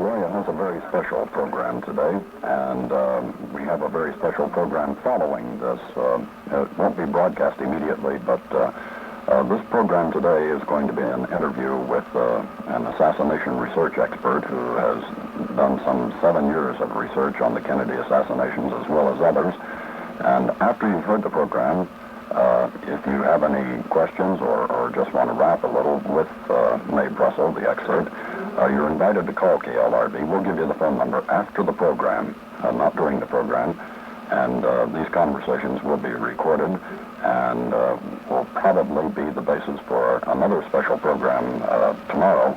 Gloria has a very special program today, and we have a very special program following this. It won't be broadcast immediately, but this program today is going to be an interview with an assassination research expert who has done some 7 years of research on the Kennedy assassinations as well as others. And after you've heard the program, if you have any questions or just want to rap a little with Mae Brussell, the expert, you're invited to call KLRB. We'll give you the phone number after the program, not during the program. And these conversations will be recorded and will probably be the basis for another special program tomorrow,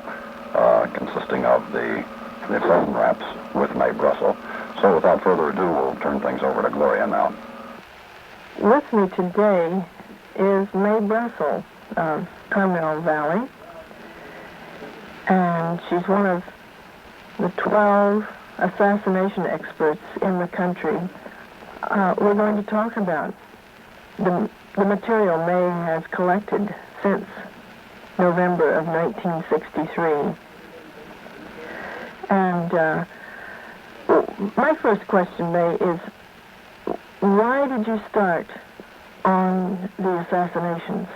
consisting of the phone raps with Mae Brussell. So without further ado, we'll turn things over to Gloria now. With me today is Mae Brussell of Carmel Valley, and she's one of the 12 assassination experts in the country. We're going to talk about the material Mae has collected since November of 1963. And my first question, Mae, is why did you start on the assassinations?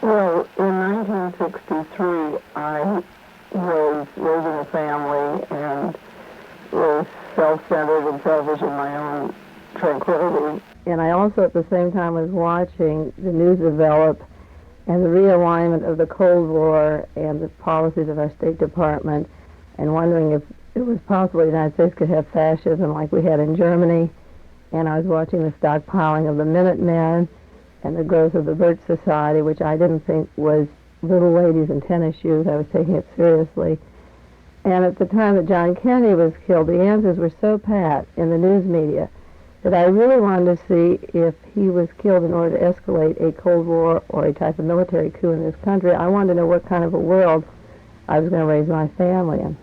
Well, in 1963, I was raising a family and was self-centered and selfish in my own tranquility. And I also, at the same time, was watching the news develop and the realignment of the Cold War and the policies of our State Department, and wondering if it was possible the United States could have fascism like we had in Germany. And I was watching the stockpiling of the Minutemen and the growth of the Birch Society, which I didn't think was little ladies in tennis shoes. I was taking it seriously. And at the time that John Kennedy was killed, the answers were so pat in the news media that I really wanted to see if he was killed in order to escalate a Cold War or a type of military coup in this country. I wanted to know what kind of a world I was going to raise my family in.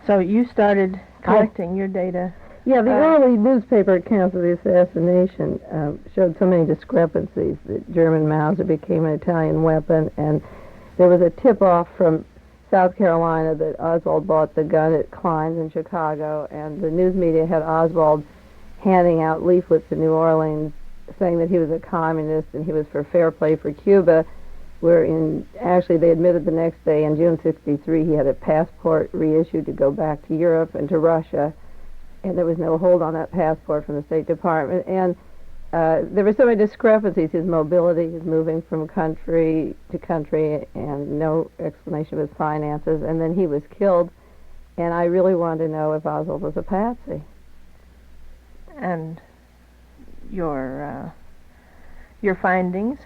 So you started collecting your data. Yeah, the early newspaper accounts of the assassination showed so many discrepancies. That German Mauser became an Italian weapon, and there was a tip-off from South Carolina that Oswald bought the gun at Klein's in Chicago, and the news media had Oswald handing out leaflets in New Orleans saying that he was a communist and he was for fair play for Cuba, actually they admitted the next day in June '63 he had a passport reissued to go back to Europe and to Russia. And there was no hold on that passport from the State Department. And there were so many discrepancies, his mobility, his moving from country to country, and no explanation of his finances. And then he was killed, and I really wanted to know if Oswald was a patsy. And your findings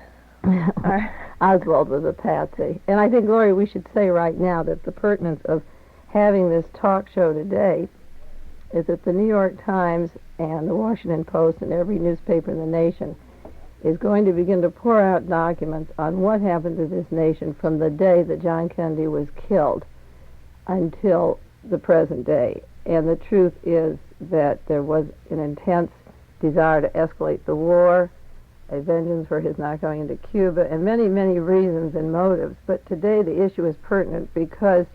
are... Oswald was a patsy. And I think, Gloria, we should say right now that the pertinence of having this talk show today is that the New York Times and the Washington Post and every newspaper in the nation is going to begin to pour out documents on what happened to this nation from the day that John Kennedy was killed until the present day. And the truth is that there was an intense desire to escalate the war, a vengeance for his not going into Cuba, and many, many reasons and motives. But today the issue is pertinent because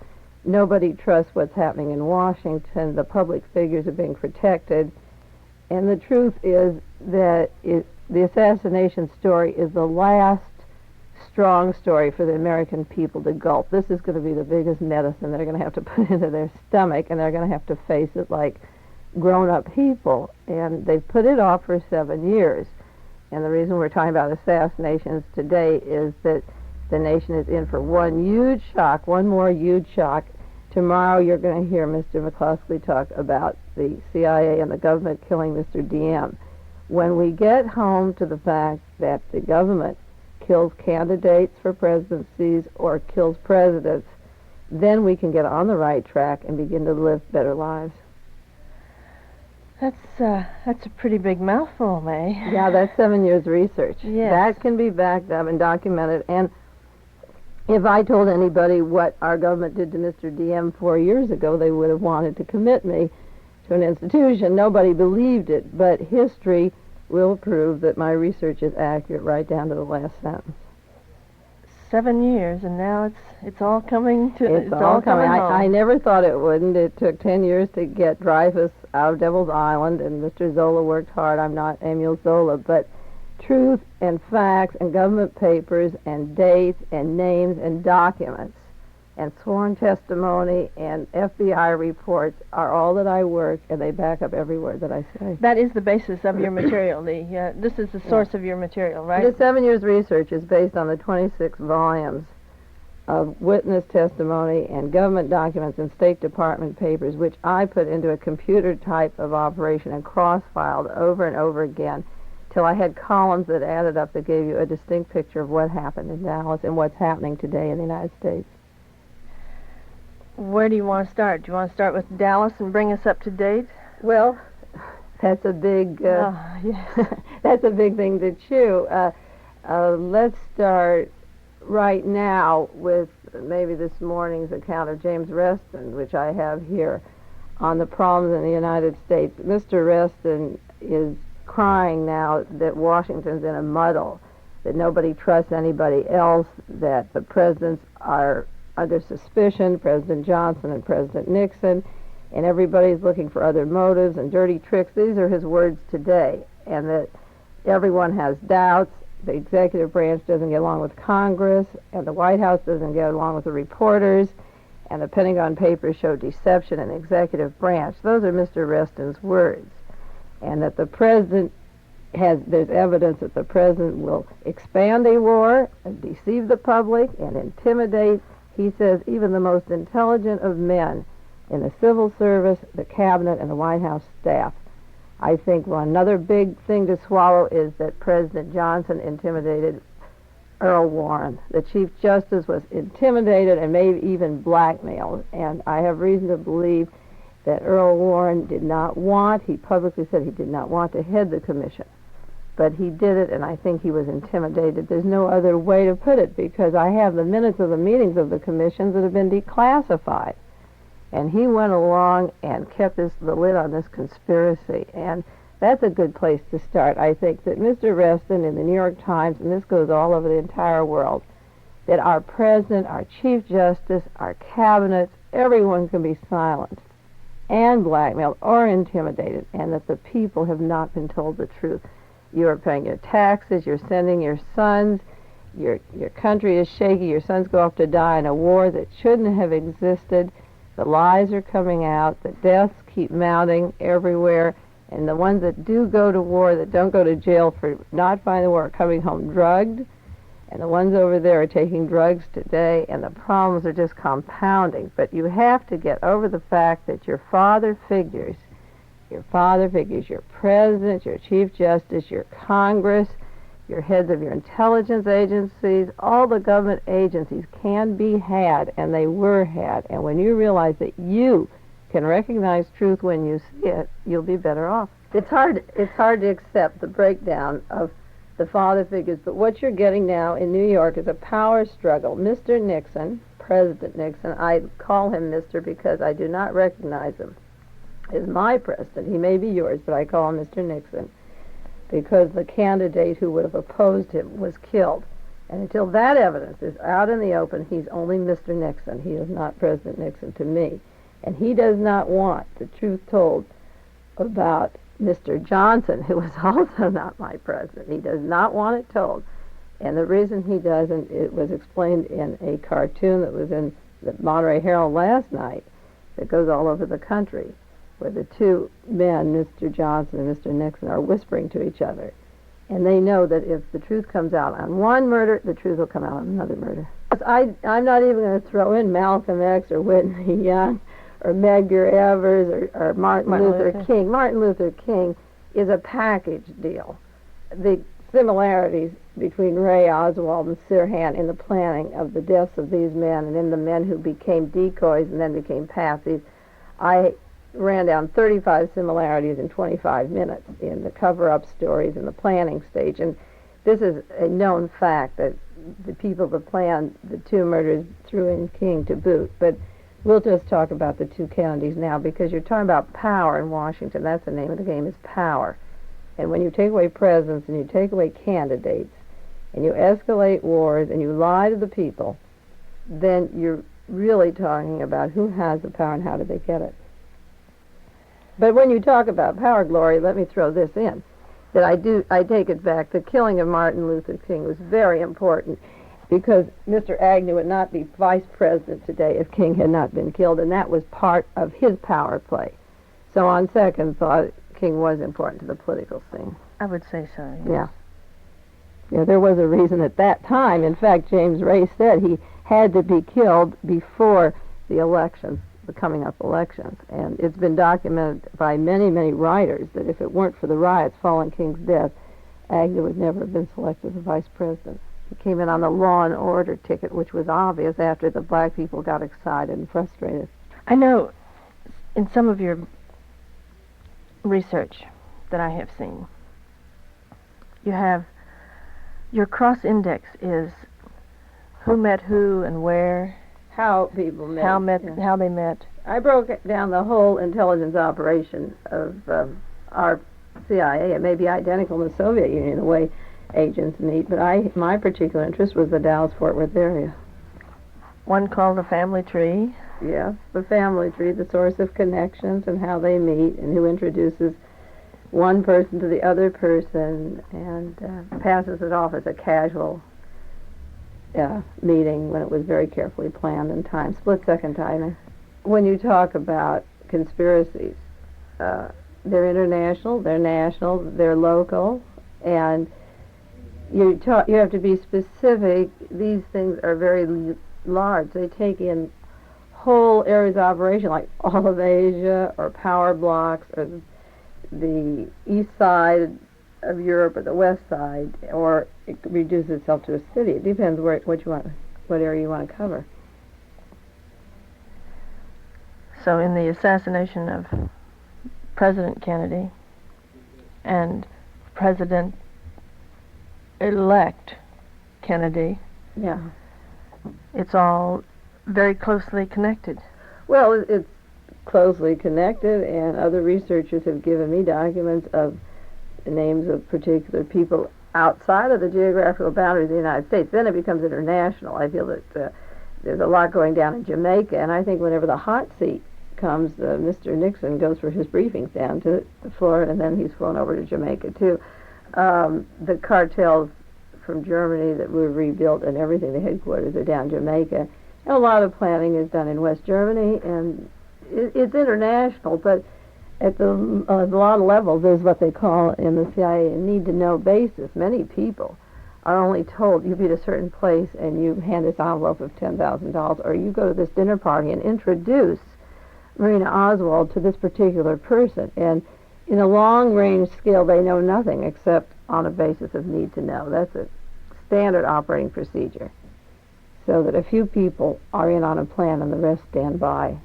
nobody trusts what's happening in Washington. The public figures are being protected. And the truth is that the assassination story is the last strong story for the American people to gulp. This is going to be the biggest medicine they're going to have to put into their stomach, and they're going to have to face it like grown-up people. And they've put it off for 7 years. And the reason we're talking about assassinations today is that the nation is in for one huge shock, one more huge shock. Tomorrow you're going to hear Mr. McCloskey talk about the CIA and the government killing Mr. Diem. When we get home to the fact that the government kills candidates for presidencies or kills presidents, then we can get on the right track and begin to live better lives. That's a pretty big mouthful, Mae. Yeah, that's 7 years research. Yes. That can be backed up and documented. And if I told anybody what our government did to Mr. Diem 4 years ago, they would have wanted to commit me to an institution. Nobody believed it, but history will prove that my research is accurate right down to the last sentence. 7 years, and now it's all coming to It's all coming. home. I never thought it wouldn't. It took 10 years to get Dreyfus out of Devil's Island, and Mr. Zola worked hard. I'm not Emile Zola, but truth and facts and government papers and dates and names and documents and sworn testimony and FBI reports are all that I work, and they back up every word that I say. That is the basis of your material. This is the source of your material, right? The 7 years research is based on the 26 volumes of witness testimony and government documents and State Department papers, which I put into a computer type of operation and cross-filed over and over again till I had columns that added up that gave you a distinct picture of what happened in Dallas and what's happening today in the United States. Where do you want to start? Do you want to start with Dallas and bring us up to date? Well, that's a big yes. that's a big thing to chew. Let's start right now with maybe this morning's account of James Reston, which I have here, on the problems in the United States. Mr. Reston is crying now that Washington's in a muddle, that nobody trusts anybody else, that the presidents are under suspicion, President Johnson and President Nixon, and everybody's looking for other motives and dirty tricks. These are his words today, and that everyone has doubts. The executive branch doesn't get along with Congress, and the White House doesn't get along with the reporters, and the Pentagon Papers show deception in the executive branch. Those are Mr. Reston's words. And that the president there's evidence that the president will expand a war and deceive the public and intimidate, he says, even the most intelligent of men in the civil service, the cabinet, and the White House staff. I think another big thing to swallow is that President Johnson intimidated Earl Warren. The Chief Justice was intimidated and maybe even blackmailed, and I have reason to believe that Earl Warren he publicly said he did not want to head the commission. But he did it, and I think he was intimidated. There's no other way to put it, because I have the minutes of the meetings of the commissions that have been declassified. And he went along and kept the lid on this conspiracy. And that's a good place to start. I think that Mr. Reston in the New York Times, and this goes all over the entire world, that our president, our Chief Justice, our cabinets, everyone can be silenced and blackmailed or intimidated, and that the people have not been told the truth. You are paying your taxes, you're sending your sons, your country is shaky, your sons go off to die in a war that shouldn't have existed. The lies are coming out, the deaths keep mounting everywhere, and the ones that do go to war, that don't go to jail for not fighting the war, are coming home drugged, and the ones over there are taking drugs today, and the problems are just compounding. But you have to get over the fact that your father figures, your president, your Chief Justice, your Congress, your heads of your intelligence agencies, all the government agencies can be had, and they were had. And when you realize that you can recognize truth when you see it, you'll be better off. It's hard to accept the breakdown of the father figures, but what you're getting now in New York is a power struggle. Mr. Nixon, President Nixon, I call him Mr. because I do not recognize him, is my president. He may be yours, but I call him Mr. Nixon because the candidate who would have opposed him was killed. And until that evidence is out in the open, he's only Mr. Nixon. He is not President Nixon to me. And he does not want the truth told about Mr. Johnson, who was also not my president. He does not want it told. And the reason he doesn't, it was explained in a cartoon that was in the Monterey Herald last night that goes all over the country, where the two men, Mr. Johnson and Mr. Nixon, are whispering to each other. And they know that if the truth comes out on one murder, the truth will come out on another murder. I'm not even going to throw in Malcolm X or Whitney Young or Medgar Evers or Martin Luther King. Martin Luther King is a package deal. The similarities between Ray Oswald and Sirhan in the planning of the deaths of these men and in the men who became decoys and then became patsies, I ran down 35 similarities in 25 minutes in the cover-up stories in the planning stage. And this is a known fact that the people that planned the two murders threw in King to boot. But we'll just talk about the two Kennedys now, because you're talking about power in Washington. That's the name of the game, is power. And when you take away presidents and you take away candidates and you escalate wars and you lie to the people, then you're really talking about who has the power and how did they get it. But when you talk about power, Glory, let me throw this in, that I take it back. The killing of Martin Luther King was very important because Mr. Agnew would not be vice president today if King had not been killed, and that was part of his power play. So on second thought, King was important to the political scene. I would say so. Yes. Yeah. Yeah, there was a reason at that time. In fact, James Ray said he had to be killed before the elections, the coming up elections. And it's been documented by many, many writers that if it weren't for the riots following King's death, Agnew would never have been selected as vice president. He came in on the law and order ticket, which was obvious after the black people got excited and frustrated. I know in some of your research that I have seen, you have your cross-index is who met who and where, How people met. how they met. I broke down the whole intelligence operation of our CIA. It may be identical in the Soviet Union, the way agents meet, but my particular interest was the Dallas-Fort Worth area. One called the family tree. Yes, the family tree, the source of connections and how they meet and who introduces one person to the other person and passes it off as a casual meeting when it was very carefully planned and timed, split-second timing. When you talk about conspiracies, they're international, they're national, they're local, and you have to be specific. These things are very large. They take in whole areas of operation, like all of Asia, or power blocks, or the east side of Europe, or the west side, or it reduces itself to a city. It depends what area you want to cover. So in the assassination of President Kennedy and President-elect Kennedy, yeah, it's all very closely connected. Well, it's closely connected, and other researchers have given me documents of the names of particular people outside of the geographical boundaries of the United States. Then it becomes international. I feel that there's a lot going down in Jamaica, and I think whenever the hot seat comes, Mr. Nixon goes for his briefings down to Florida, and then he's flown over to Jamaica too. The cartels from Germany that were rebuilt and everything, the headquarters are down Jamaica. And a lot of planning is done in West Germany, and it's international, but at a lot of levels, there's what they call in the CIA a need-to-know basis. Many people are only told you be at a certain place and you hand this envelope of $10,000, or you go to this dinner party and introduce Marina Oswald to this particular person. And in a long-range scale, they know nothing except on a basis of need to know. That's a standard operating procedure. So that a few people are in on a plan and the rest stand by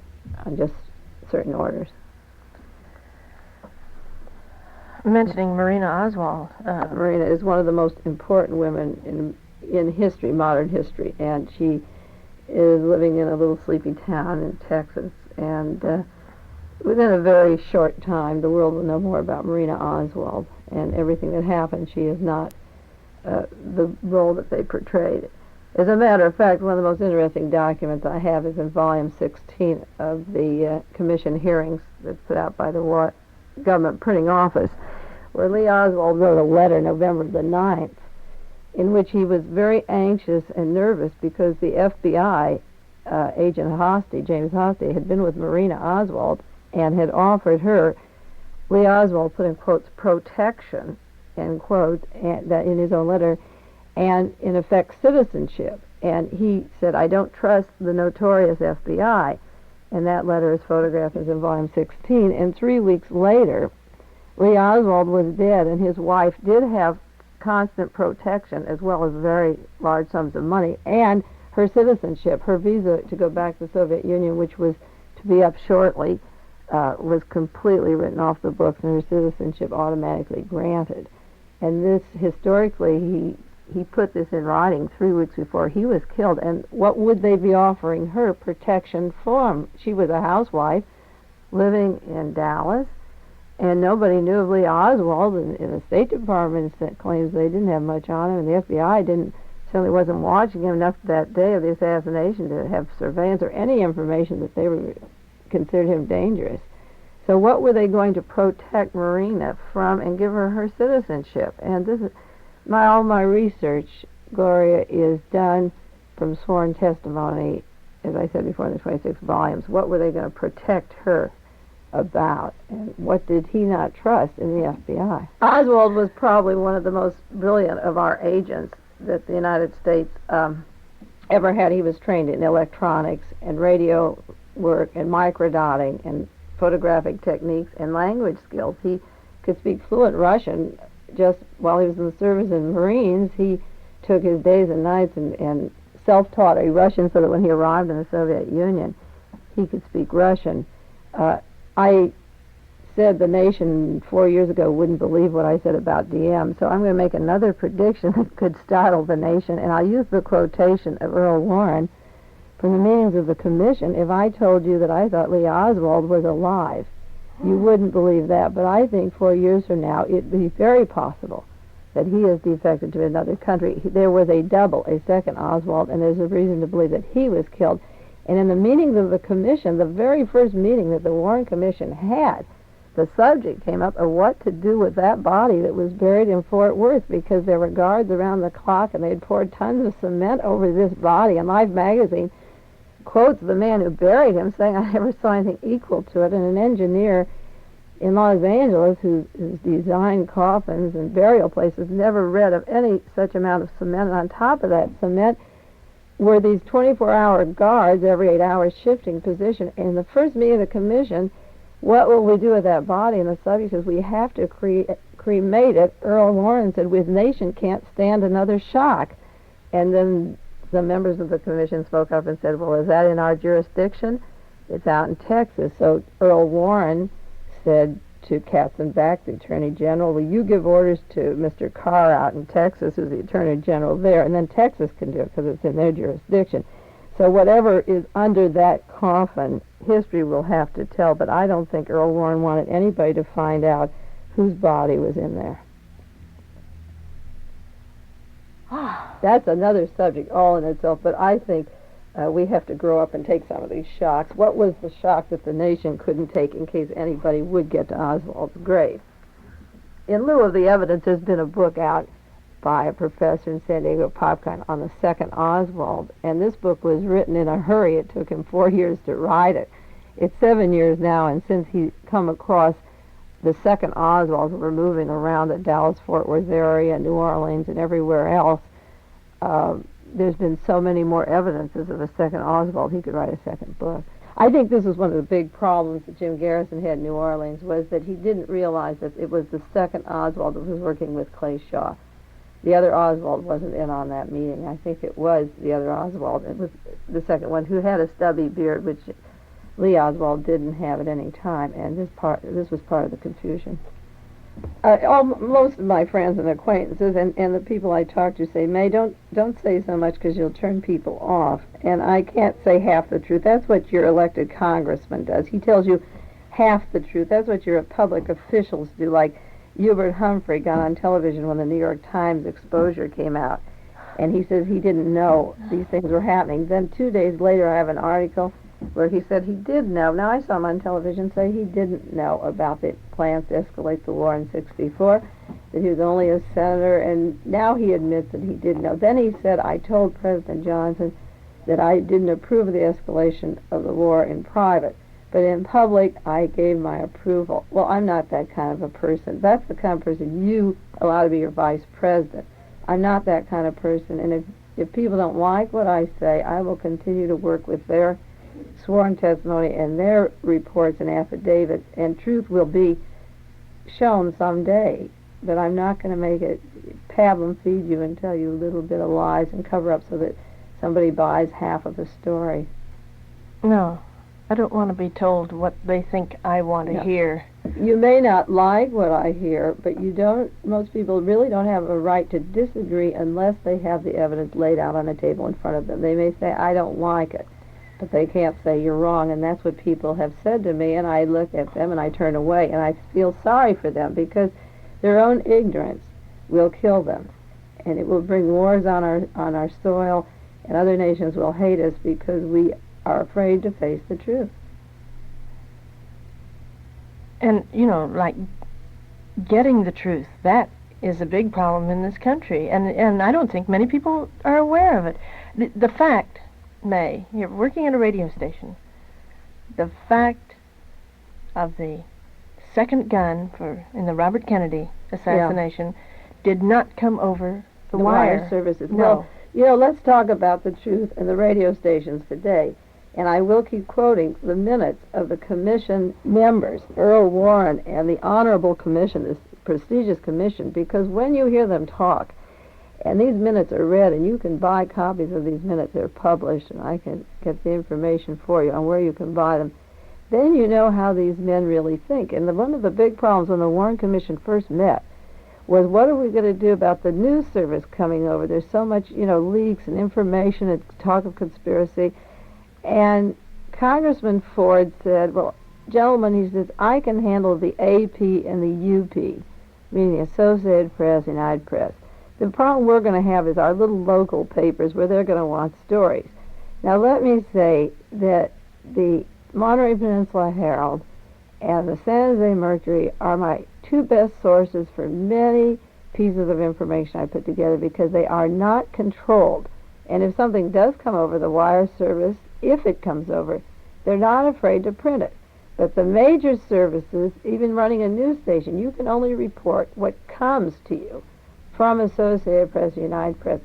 on just certain orders. Mentioning Marina Oswald. Marina is one of the most important women in history, modern history, and she is living in a little sleepy town in Texas. And within a very short time, the world will know more about Marina Oswald and everything that happened. She is not the role that they portrayed. As a matter of fact, one of the most interesting documents I have is in volume 16 of the commission hearings that's put out by the government printing office, where Lee Oswald wrote a letter November the 9th in which he was very anxious and nervous because the FBI agent Hosty, James Hosty, had been with Marina Oswald and had offered her, Lee Oswald put in quotes, protection, end quote, and that in his own letter, and in effect citizenship. And he said, I don't trust the notorious FBI. And that letter is photographed as in volume 16. And 3 weeks later, Lee Oswald was dead, and his wife did have constant protection as well as very large sums of money, and her citizenship, her visa to go back to the Soviet Union, which was to be up shortly, was completely written off the books, and her citizenship automatically granted. And this, historically, he put this in writing 3 weeks before he was killed. And what would they be offering her protection for? She was a housewife living in Dallas, And nobody knew of Lee Oswald, and the State Department claims they didn't have much on him, and the FBI certainly wasn't watching him enough that day of the assassination to have surveillance or any information that they considered him dangerous. So what were they going to protect Marina from and give her citizenship? And this is all my research, Gloria, is done from sworn testimony, as I said before, in the 26 volumes. What were they going to protect her about, and what did he not trust in the FBI? Oswald was probably one of the most brilliant of our agents that the United States ever had. He was trained in electronics and radio work and microdotting and photographic techniques and language skills. He could speak fluent Russian. Just while he was in the service in the Marines, he took his days and nights and self-taught a Russian so that when he arrived in the Soviet Union, he could speak Russian. I said the nation 4 years ago wouldn't believe what I said about Diem, so I'm going to make another prediction that could startle the nation, and I'll use the quotation of Earl Warren from the meetings of the commission. If I told you that I thought Lee Oswald was alive, you wouldn't believe that, but I think 4 years from now it'd be very possible that he has defected to another country. There was a second Oswald, and there's a reason to believe that he was killed. And in the meetings of the commission, the very first meeting that the Warren Commission had, the subject came up of what to do with that body that was buried in Fort Worth, because there were guards around the clock and they'd poured tons of cement over this body. And Life magazine quotes the man who buried him saying, "I never saw anything equal to it." And an engineer in Los Angeles who's designed coffins and burial places never read of any such amount of cement. And on top of that cement were these 24-hour guards every 8 hours shifting position. In the first meeting of the commission, what will we do with that body? And the subject says, we have to cremate it. Earl Warren said, "This nation can't stand another shock." And then the members of the commission spoke up and said, "Well, is that in our jurisdiction? It's out in Texas." So Earl Warren said to Katzenbach, the Attorney General, "Will you give orders to Mr. Carr out in Texas, who's the Attorney General there, and then Texas can do it because it's in their jurisdiction." So whatever is under that coffin, history will have to tell, but I don't think Earl Warren wanted anybody to find out whose body was in there. That's another subject all in itself, but I think we have to grow up and take some of these shocks. What was the shock that the nation couldn't take in case anybody would get to Oswald's grave? In lieu of the evidence, there's been a book out by a professor in San Diego, Popcorn, on the second Oswald, and this book was written in a hurry. It took him 4 years to write it. It's 7 years now, and since he come across the second Oswald, who were moving around the Dallas-Fort Worth area, New Orleans, and everywhere else, there's been so many more evidences of a second Oswald, he could write a second book. I think this is one of the big problems that Jim Garrison had in New Orleans, was that he didn't realize that it was the second Oswald that was working with Clay Shaw. The other Oswald wasn't in on that meeting. I think it was the other Oswald. It was the second one, who had a stubby beard, which Lee Oswald didn't have at any time, and this was part of the confusion. Most of my friends and acquaintances and the people I talk to say, "Mae, don't say so much because you'll turn people off." And I can't say half the truth. That's what your elected congressman does. He tells you half the truth. That's what your public officials do. Like Hubert Humphrey got on television when the New York Times exposure came out, and he says he didn't know these things were happening. Then 2 days later, I have an article where he said he did know. Now, I saw him on television say he didn't know about the plans to escalate the war in '64, that he was only a senator, and now he admits that he did know. Then he said, "I told President Johnson that I didn't approve of the escalation of the war in private, but in public I gave my approval." Well, I'm not that kind of a person. That's the kind of person you allow to be your vice president. I'm not that kind of person, and if people don't like what I say, I will continue to work with their sworn testimony and their reports and affidavits, and truth will be shown someday. But I'm not going to make it pablum feed you and tell you a little bit of lies and cover up so that somebody buys half of the story. No, I don't want to be told what they think I want to hear. You may not like what I hear, but most people really don't have a right to disagree unless they have the evidence laid out on a table in front of them. They may say, "I don't like it." But they can't say you're wrong, and that's what people have said to me, and I look at them and I turn away, and I feel sorry for them because their own ignorance will kill them, and it will bring wars on our soil, and other nations will hate us because we are afraid to face the truth. And, like getting the truth, that is a big problem in this country, and I don't think many people are aware of it. The fact, Mae, you're working at a radio station, the fact of the second gun in the Robert Kennedy assassination did not come over the wire services. No. Well, let's talk about the truth in the radio stations today. And I will keep quoting the minutes of the commission members, Earl Warren and the Honorable Commission, this prestigious commission, because when you hear them talk, and these minutes are read, and you can buy copies of these minutes, they're published, and I can get the information for you on where you can buy them, then you know how these men really think. And one of the big problems when the Warren Commission first met was, what are we going to do about the news service coming over? There's so much, leaks and information and talk of conspiracy. And Congressman Ford said, well, gentlemen, he says, I can handle the AP and the UP, meaning the Associated Press, United Press. The problem we're going to have is our little local papers where they're going to want stories. Now, let me say that the Monterey Peninsula Herald and the San Jose Mercury are my two best sources for many pieces of information I put together, because they are not controlled. And if something does come over the wire service, if it comes over, they're not afraid to print it. But the major services, even running a news station, you can only report what comes to you from Associated Press, United Press.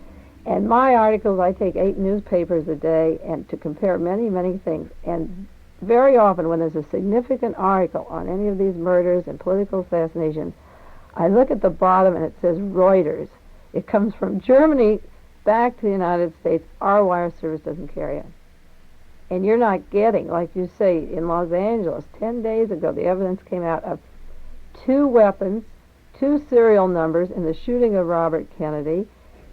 And my articles, I take 8 newspapers a day and to compare many, many things. And very often when there's a significant article on any of these murders and political assassinations, I look at the bottom and it says Reuters. It comes from Germany back to the United States. Our wire service doesn't carry it. And you're not getting, like you say, in Los Angeles, 10 days ago, the evidence came out of 2 weapons, 2 serial numbers in the shooting of Robert Kennedy,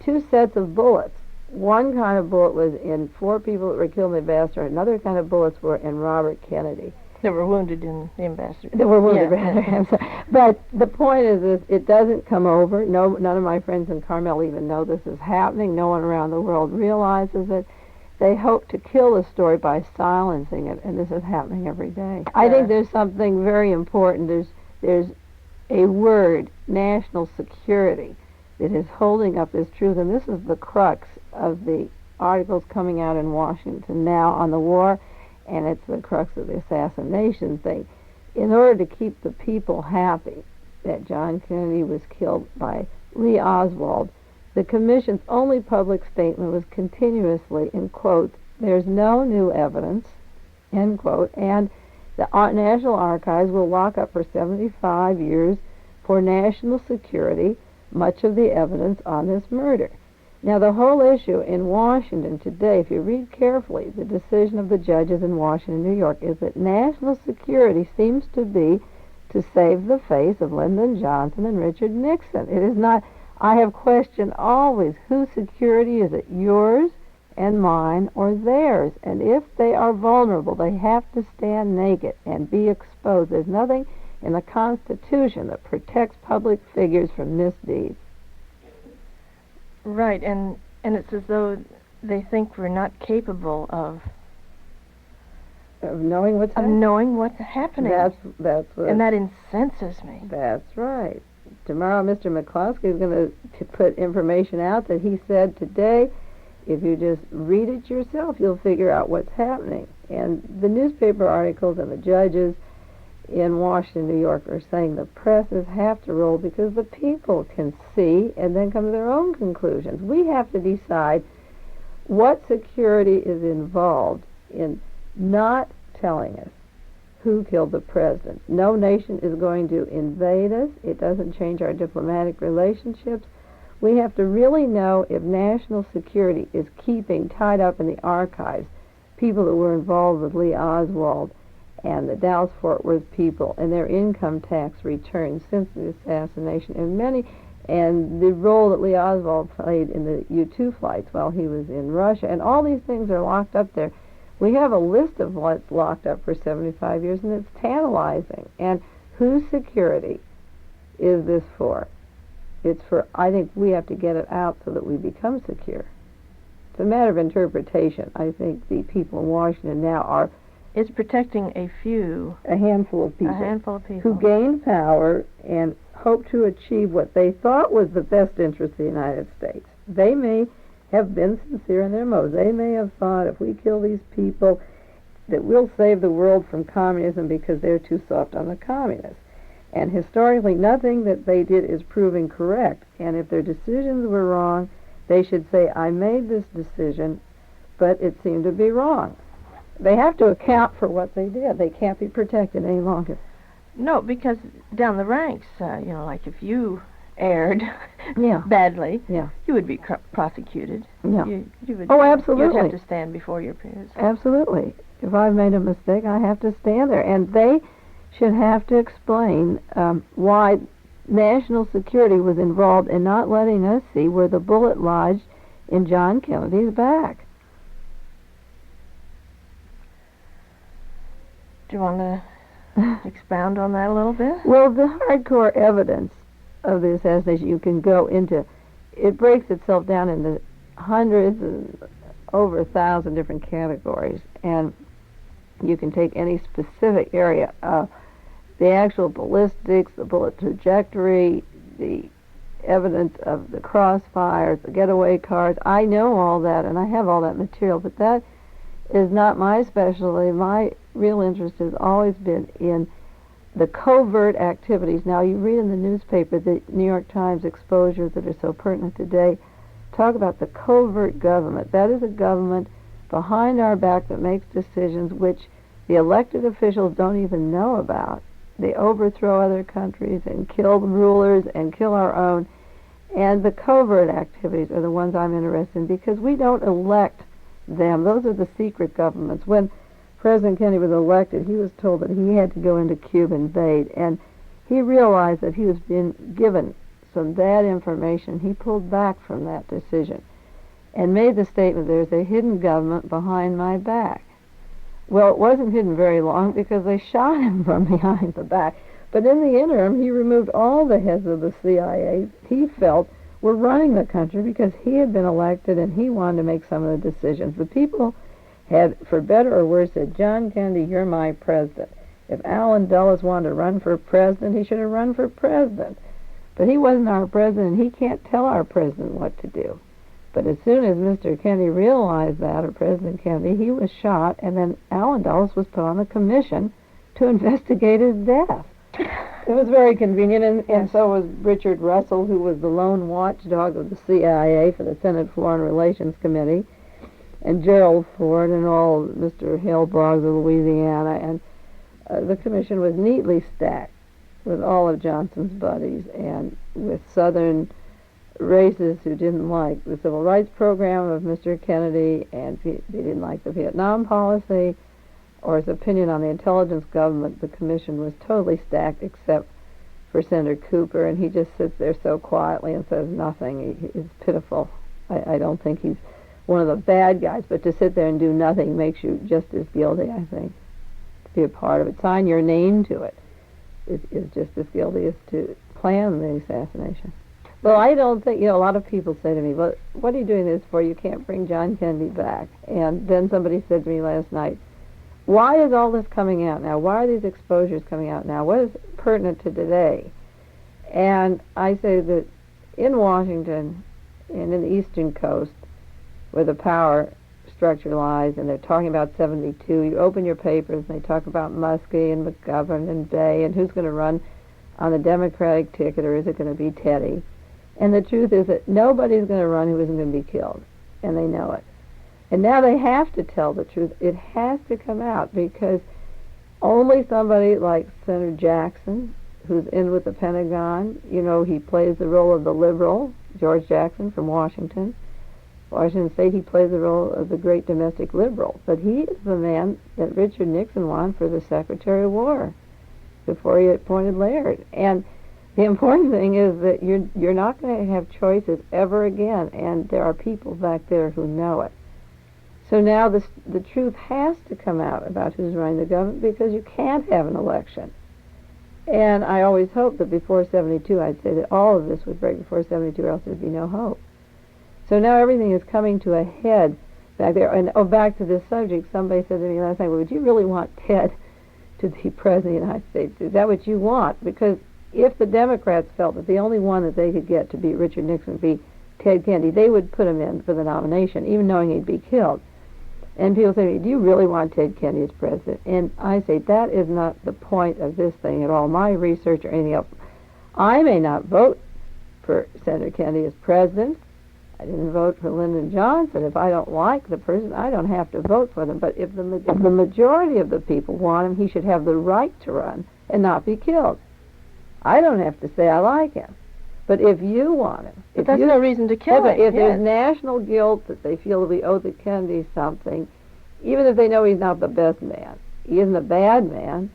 2 sets of bullets. One kind of bullet was in 4 people that were killed in the ambassador. Another kind of bullets were in Robert Kennedy. They were wounded in the ambassador. They were wounded, rather. But the point is this, it doesn't come over. None of my friends in Carmel even know this is happening. No one around the world realizes it. They hope to kill the story by silencing it, and this is happening every day. I think there's something very important. There's a word, national security, that is holding up this truth, and this is the crux of the articles coming out in Washington now on the war, and it's the crux of the assassination thing. In order to keep the people happy that John Kennedy was killed by Lee Oswald, the Commission's only public statement was continuously, in quotes, "There's no new evidence," end quote, and the National Archives will lock up for 75 years for national security much of the evidence on this murder. Now, the whole issue in Washington today, if you read carefully the decision of the judges in Washington, New York, is that national security seems to be to save the face of Lyndon Johnson and Richard Nixon. It is not. I have questioned always, whose security is it, yours and mine or theirs? And if they are vulnerable, they have to stand naked and be exposed. There's nothing in the Constitution that protects public figures from misdeeds. Right, and it's as though they think we're not capable of knowing what's happening. Knowing what's happening. That's what. And that incenses me. That's right. Tomorrow, Mr. McCloskey is going to put information out that he said today. If you just read it yourself, you'll figure out what's happening. And the newspaper articles and the judges in Washington, New York, are saying the presses have to roll because the people can see and then come to their own conclusions. We have to decide what security is involved in not telling us who killed the president. No nation is going to invade us. It doesn't change our diplomatic relationships. We have to really know if national security is keeping tied up in the archives people that were involved with Lee Oswald and the Dallas-Fort Worth people and their income tax returns since the assassination, and the role that Lee Oswald played in the U-2 flights while he was in Russia, and all these things are locked up there. We have a list of what's locked up for 75 years, and it's tantalizing. And whose security is this for? It's for, I think we have to get it out so that we become secure. It's a matter of interpretation. I think the people in Washington now are It's protecting a handful of people people who gained power and hope to achieve what they thought was the best interest of the United States. They may have been sincere in their motives. They may have thought if we kill these people that we'll save the world from communism because they're too soft on the communists. And historically, nothing that they did is proven correct. And if their decisions were wrong, they should say, I made this decision, but it seemed to be wrong. They have to account for what they did. They can't be protected any longer. No, because down the ranks, like if you erred Yeah. badly, Yeah. you would be prosecuted. Yeah. You would, Oh, absolutely. You'd have to stand before your peers. Absolutely. If I've made a mistake, I have to stand there. And they should have to explain why national security was involved in not letting us see where the bullet lodged in John Kennedy's back. Do you want to expound on that a little bit? Well, the hardcore evidence of the assassination, you can go into, it breaks itself down into hundreds and over 1,000 different categories, and you can take any specific area. The actual ballistics, the bullet trajectory, the evidence of the crossfires, the getaway cars. I know all that, and I have all that material, but that is not my specialty. My real interest has always been in the covert activities. Now, you read in the newspaper the New York Times exposures that are so pertinent today. Talk about the covert government. That is a government behind our back that makes decisions which the elected officials don't even know about. They overthrow other countries and kill the rulers and kill our own. And the covert activities are the ones I'm interested in because we don't elect them. Those are the secret governments. When President Kennedy was elected, he was told that he had to go into Cuba and invade, and he realized that he was being given some bad information. He pulled back from that decision and made the statement, there's a hidden government behind my back. Well, it wasn't hidden very long because they shot him from behind the back. But in the interim, he removed all the heads of the CIA he felt were running the country because he had been elected and he wanted to make some of the decisions. The people had, for better or worse, said, John Kennedy, you're my president. If Allen Dulles wanted to run for president, he should have run for president. But he wasn't our president, and he can't tell our president what to do. But as soon as Mr. Kennedy realized that, or President Kennedy, he was shot, and then Allen Dulles was put on a commission to investigate his death. It was very convenient, and so was Richard Russell, who was the lone watchdog of the CIA for the Senate Foreign Relations Committee, and Gerald Ford and all Mr. Hale Boggs of Louisiana, and the commission was neatly stacked with all of Johnson's buddies and with Southern races who didn't like the civil rights program of Mr. Kennedy, and they didn't like the Vietnam policy or his opinion on the intelligence government. The commission was totally stacked except for Senator Cooper, and he just sits there so quietly and says nothing. It's pitiful. I don't think he's one of the bad guys, but to sit there and do nothing makes you just as guilty, I think, to be a part of it. Sign your name to it is just as guilty as to plan the assassination. Well, I don't think, a lot of people say to me, well, what are you doing this for? You can't bring John Kennedy back. And then somebody said to me last night, why is all this coming out now? Why are these exposures coming out now? What is pertinent to today? And I say that in Washington and in the Eastern Coast, where the power structure lies, and they're talking about 72, you open your papers, and they talk about Muskie and McGovern and Bay, and who's going to run on the Democratic ticket, or is it going to be Teddy? And the truth is that nobody's going to run who isn't going to be killed, and they know it. And now they have to tell the truth. It has to come out because only somebody like Senator Jackson, who's in with the Pentagon, he plays the role of the liberal, George Jackson from Washington State, he plays the role of the great domestic liberal. But he is the man that Richard Nixon wanted for the Secretary of War before he appointed Laird. And the important thing is that you're not going to have choices ever again, and there are people back there who know it. So now the truth has to come out about who's running the government, because you can't have an election. And I always hoped that before 72, I'd say that all of this would break before 72, or else there'd be no hope. So now everything is coming to a head back there. And back to this subject, somebody said to me last night, well, would you really want Ted to be president of the United States? Is that what you want? Because if the Democrats felt that the only one that they could get to beat Richard Nixon would be Ted Kennedy, they would put him in for the nomination, even knowing he'd be killed. And people say to me, do you really want Ted Kennedy as president? And I say, that is not the point of this thing at all. My research or anything else. I may not vote for Senator Kennedy as president. I didn't vote for Lyndon Johnson. If I don't like the person, I don't have to vote for them. But if the majority of the people want him, he should have the right to run and not be killed. I don't have to say I like him. But if you want him... But that's no reason to kill him. If there's national guilt that they feel that we owe the Kennedys something, even if they know he's not the best man, he isn't a bad man,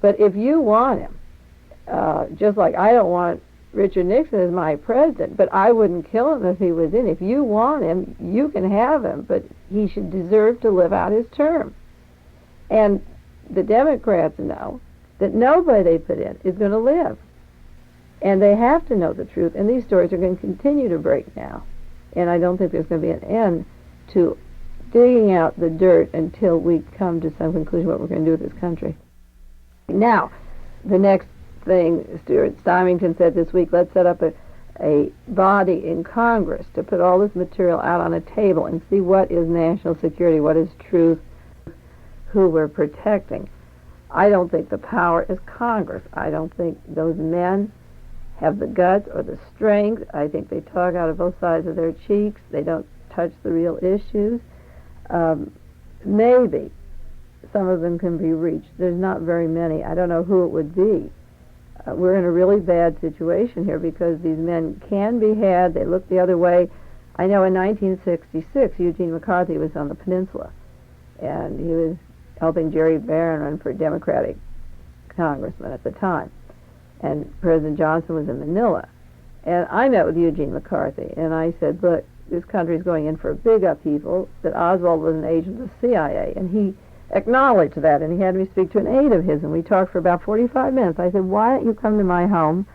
but if you want him, just like I don't want Richard Nixon as my president, but I wouldn't kill him if he was in. If you want him, you can have him, but he should deserve to live out his term. And the Democrats know that nobody they put in is going to live. And they have to know the truth, and these stories are going to continue to break now. And I don't think there's going to be an end to digging out the dirt until we come to some conclusion what we're going to do with this country. Now, the next thing, Stuart Symington said this week, let's set up a body in Congress to put all this material out on a table and see what is national security, what is truth, who we're protecting. I don't think the power is Congress. I don't think those men have the guts or the strength. I think they talk out of both sides of their cheeks. They don't touch the real issues. Maybe some of them can be reached. There's not very many. I don't know who it would be. We're in a really bad situation here because these men can be had. They look the other way. I know in 1966, Eugene McCarthy was on the peninsula, and he was helping Jerry Barron run for Democratic congressman at the time. And President Johnson was in Manila. And I met with Eugene McCarthy, and I said, look, this country is going in for a big upheaval, that Oswald was an agent of the CIA. And he acknowledged that, and he had me speak to an aide of his, and we talked for about 45 minutes. I said, why don't you come to my home,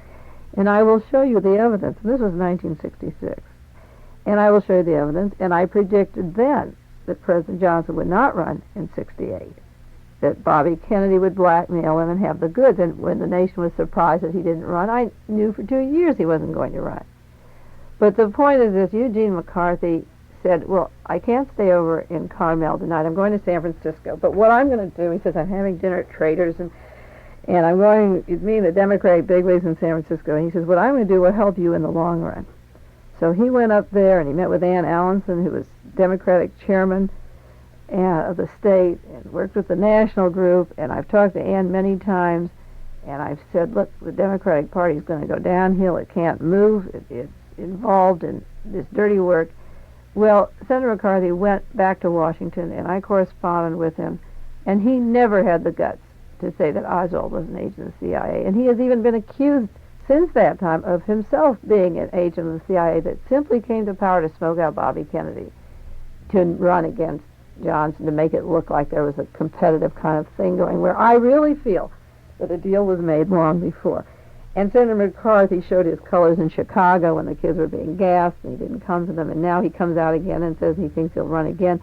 and I will show you the evidence. And this was 1966. And I will show you the evidence, and I predicted then that President Johnson would not run in 68. That Bobby Kennedy would blackmail him and have the goods. And when the nation was surprised that he didn't run, I knew for 2 years he wasn't going to run. But the point is this, Eugene McCarthy said, well, I can't stay over in Carmel tonight. I'm going to San Francisco. But what I'm going to do, he says, I'm having dinner at Traders, and I'm going, it's me and the Democratic bigwigs in San Francisco. And he says, what I'm going to do will help you in the long run. So he went up there, and he met with Ann Allenson, who was Democratic chairman of the state, and worked with the national group, and I've talked to Ann many times, and I've said, look, the Democratic Party is going to go downhill. It can't move. It's involved in this dirty work. Well, Senator McCarthy went back to Washington, and I corresponded with him, and he never had the guts to say that Oswald was an agent of the CIA, and he has even been accused since that time of himself being an agent of the CIA that simply came to power to smoke out Bobby Kennedy, to run against Johnson, to make it look like there was a competitive kind of thing going, where I really feel that a deal was made long before. And Senator McCarthy showed his colors in Chicago when the kids were being gassed, and he didn't come to them, and now he comes out again and says he thinks he'll run again.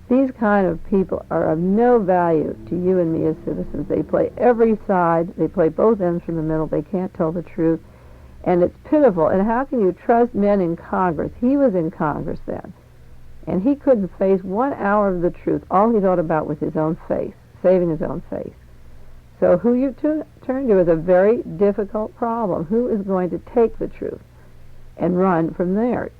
These kind of people are of no value to you and me as citizens. They play every side. They play both ends from the middle. They can't tell the truth, and it's pitiful. And how can you trust men in Congress? He was in Congress then, and he couldn't face 1 hour of the truth. All he thought about was his own face, saving his own face. So who you turn to is a very difficult problem. Who is going to take the truth and run from there?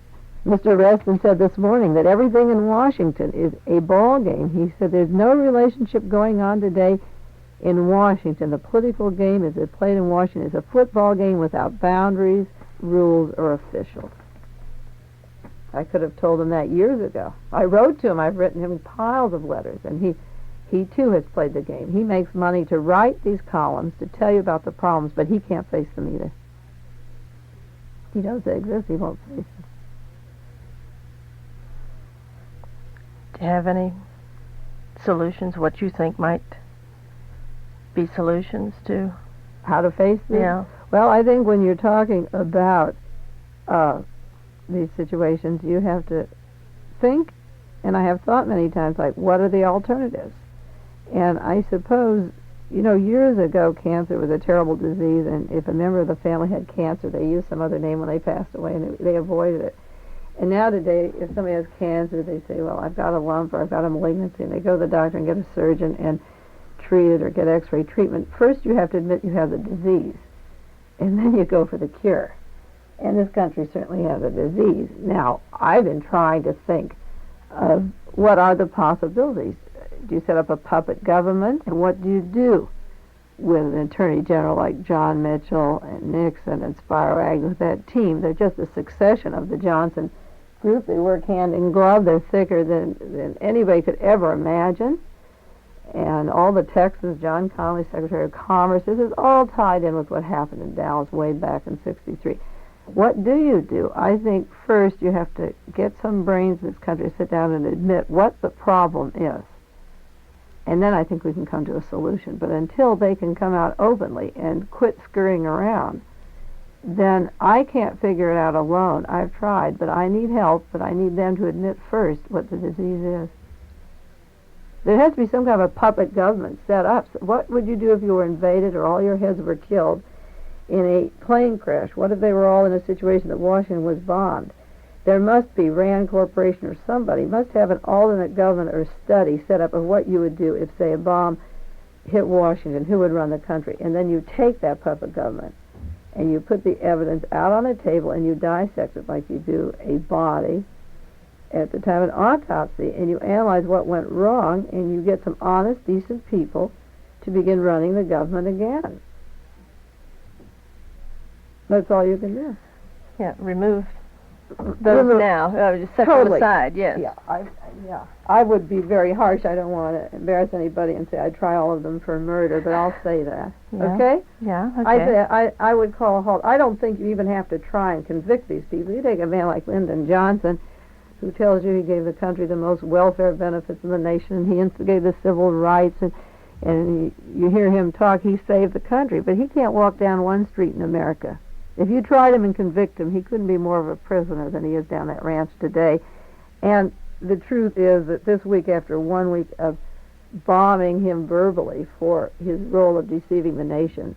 Mr. Reston said this morning that everything in Washington is a ball game. He said there's no relationship going on today in Washington. The political game as it played in Washington is a football game without boundaries, rules, or officials. I could have told him that years ago. I wrote to him. I've written him piles of letters, and he too has played the game. He makes money to write these columns, to tell you about the problems, but he can't face them either. He knows they exist. He won't face them. you have any solutions, what you think might be solutions to? How to face this? Yeah. Well, I think when you're talking about these situations, you have to think, and I have thought many times, like, what are the alternatives? And I suppose, years ago, cancer was a terrible disease, and if a member of the family had cancer, they used some other name when they passed away, and they avoided it. And now today, if somebody has cancer, they say, well, I've got a lump or I've got a malignancy, and they go to the doctor and get a surgeon and treat it or get x-ray treatment. First, you have to admit you have the disease, and then you go for the cure. And this country certainly has a disease. Now, I've been trying to think of what are the possibilities. Do you set up a puppet government? And what do you do with an attorney general like John Mitchell and Nixon and Spiro Agnew, that team? They're just a succession of the Johnson group. They work hand in glove. They're thicker than anybody could ever imagine. And all the Texans, John Connally, Secretary of Commerce, this is all tied in with what happened in Dallas way back in '63. What do you do? I think first you have to get some brains in this country to sit down and admit what the problem is. And then I think we can come to a solution. But until they can come out openly and quit scurrying around, then I can't figure it out alone. I've tried, but I need help, but I need them to admit first what the disease is. There has to be some kind of a puppet government set up. So what would you do if you were invaded or all your heads were killed in a plane crash? What if they were all in a situation that Washington was bombed? There must be, Rand Corporation or somebody must have an alternate government or study set up of what you would do if, say, a bomb hit Washington, who would run the country. And then you take that puppet government and you put the evidence out on a table and you dissect it like you do a body at the time of an autopsy, and you analyze what went wrong, and you get some honest, decent people to begin running the government again. That's all you can do. Yeah, remove those now. Just set them aside, yes. Yeah, I would be very harsh. I don't want to embarrass anybody and say I'd try all of them for murder, but I'll say that. Yeah. Okay? Yeah, okay. I would call a halt. I don't think you even have to try and convict these people. You take a man like Lyndon Johnson, who tells you he gave the country the most welfare benefits in the nation, and he instigated the civil rights, and you hear him talk, he saved the country, but he can't walk down one street in America. If you tried him and convict him, he couldn't be more of a prisoner than he is down that ranch today. And the truth is that this week, after 1 week of bombing him verbally for his role of deceiving the nation,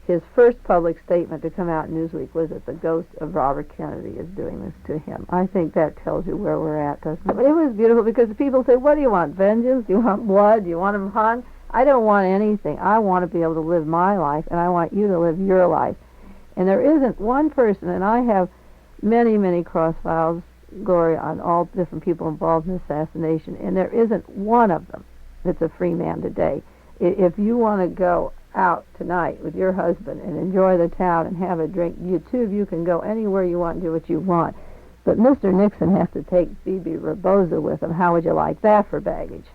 his first public statement to come out in Newsweek was that the ghost of Robert Kennedy is doing this to him. I think that tells you where we're at, doesn't it? It was beautiful because the people say, what do you want, vengeance? Do you want blood? Do you want him hung? I don't want anything. I want to be able to live my life, and I want you to live your life. And there isn't one person, and I have many, many cross files, Gloria, on all different people involved in assassination, and there isn't one of them that's a free man today. If you want to go out tonight with your husband and enjoy the town and have a drink, you two of you can go anywhere you want and do what you want. But Mr. Nixon has to take Phoebe Reboza with him. How would you like that for baggage?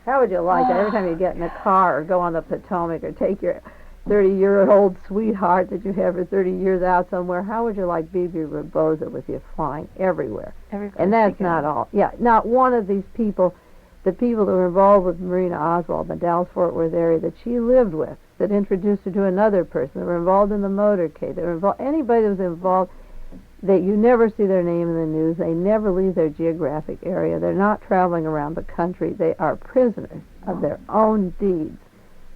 How would you like that every time you get in a car or go on the Potomac or take your 30-year-old sweetheart that you have for 30 years out somewhere? How would you like Phoebe Reboza with you flying everywhere? And that's not all. Yeah, not one of these people, the people that were involved with Marina Oswald in the Dallas-Fort Worth area that she lived with, that introduced her to another person, that were involved in the motorcade, that were involved, anybody that was involved, that you never see their name in the news. They never leave their geographic area. They're not traveling around the country. They are prisoners of their own deeds,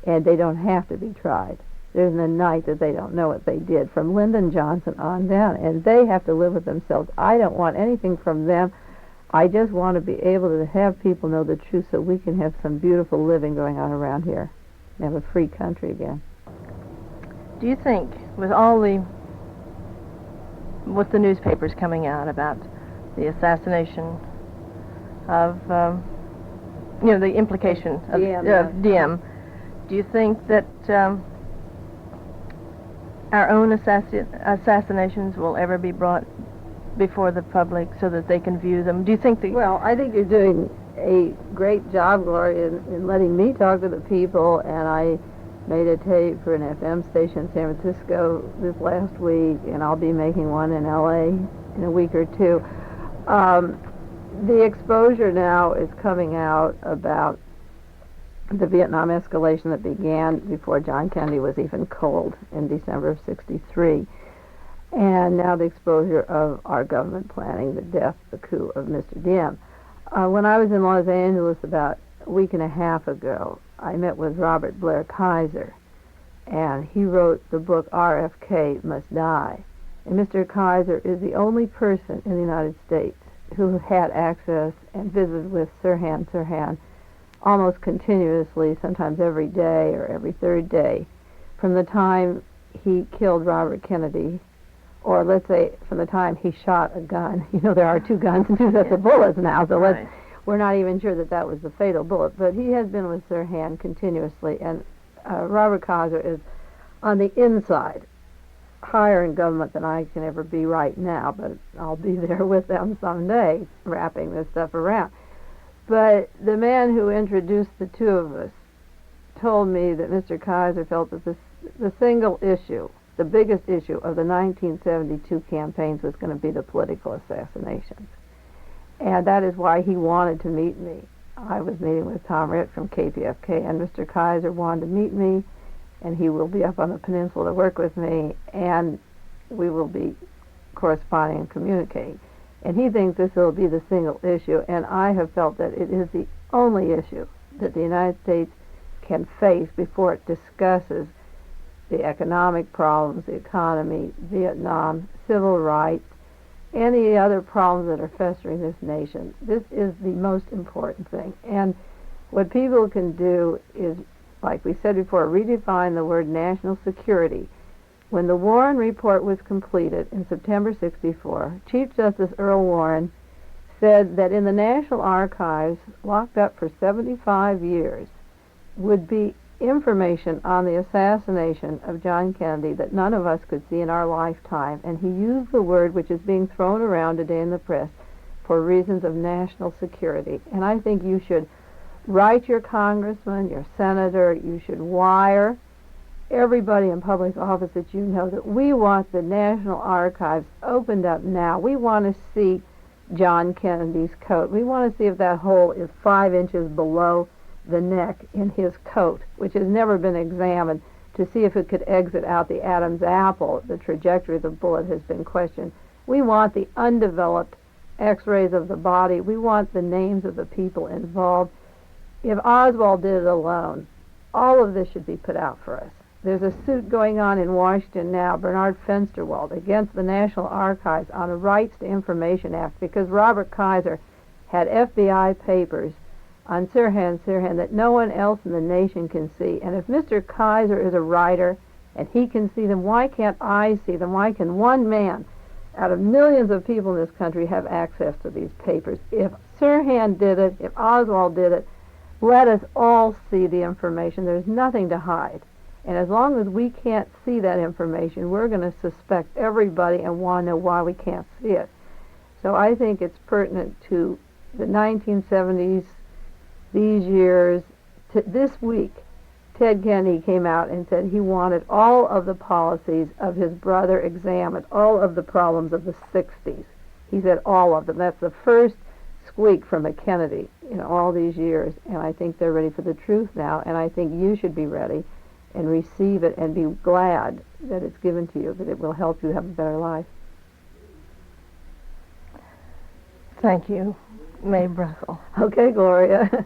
and they don't have to be tried. There isn't a night that they don't know what they did, from Lyndon Johnson on down, and they have to live with themselves. I don't want anything from them. I just want to be able to have people know the truth so we can have some beautiful living going on around here and have a free country again. Do you think, with the newspapers coming out about the assassination of, the implication of Diem, do you think that our own assassinations will ever be brought before the public so that they can view them? Do you think Well, I think you're doing a great job, Gloria, in letting me talk to the people, and I made a tape for an FM station in San Francisco this last week, and I'll be making one in L.A. in a week or two. the exposure now is coming out about the Vietnam escalation that began before John Kennedy was even cold in December of '63. And now the exposure of our government planning the death, the coup of Mr. Diem. When I was in Los Angeles about a week and a half ago, I met with Robert Blair Kaiser, and he wrote the book RFK Must Die. And Mr. Kaiser is the only person in the United States who had access and visited with Sirhan almost continuously, sometimes every day or every third day, from the time he killed Robert Kennedy, or let's say from the time he shot a gun. You know, there are two guns and two sets of bullets now, so we're not even sure that that was the fatal bullet. But he has been with Sirhan continuously, and Robert Kaiser is on the inside, higher in government than I can ever be right now, but I'll be there with them someday, wrapping this stuff around. But the man who introduced the two of us told me that Mr. Kaiser felt that the single issue, the biggest issue of the 1972 campaigns was going to be the political assassinations. And that is why he wanted to meet me. I was meeting with Tom Ritt from KPFK, and Mr. Kaiser wanted to meet me, and he will be up on the peninsula to work with me, and we will be corresponding and communicating. And he thinks this will be the single issue, and I have felt that it is the only issue that the United States can face before it discusses the economic problems, the economy, Vietnam, civil rights, any other problems that are festering this nation. This is the most important thing. And what people can do is, like we said before, redefine the word national security. When the Warren Report was completed in September '64, Chief Justice Earl Warren said that in the National Archives, locked up for 75 years, would be information on the assassination of John Kennedy that none of us could see in our lifetime. And he used the word which is being thrown around today in the press for reasons of national security. And I think you should write your congressman, your senator, you should wire everybody in public office that you know that we want the National Archives opened up now. We want to see John Kennedy's coat. We want to see if that hole is 5 inches below the neck in his coat, which has never been examined to see if it could exit out the Adam's apple. The trajectory of the bullet has been questioned. We want the undeveloped x-rays of the body. We want the names of the people involved. If Oswald did it alone, all of this should be put out for us. There's a suit going on in Washington now, Bernard Fensterwald, against the National Archives on a Rights to Information Act because Robert Kaiser had FBI papers on Sirhan that no one else in the nation can see. And if Mr. Kaiser is a writer and he can see them, why can't I see them? Why can one man out of millions of people in this country have access to these papers? If Sirhan did it, if Oswald did it, let us all see the information. There's nothing to hide. And as long as we can't see that information, we're going to suspect everybody and want to know why we can't see it. So I think it's pertinent to the 1970s, these years. This week, Ted Kennedy came out and said he wanted all of the policies of his brother examined, all of the problems of the 60s. He said all of them. That's the first squeak from a Kennedy in all these years. And I think they're ready for the truth now. And I think you should be ready and receive it and be glad that it's given to you, that it will help you have a better life. Thank you, Mae Brussell. Okay, Gloria.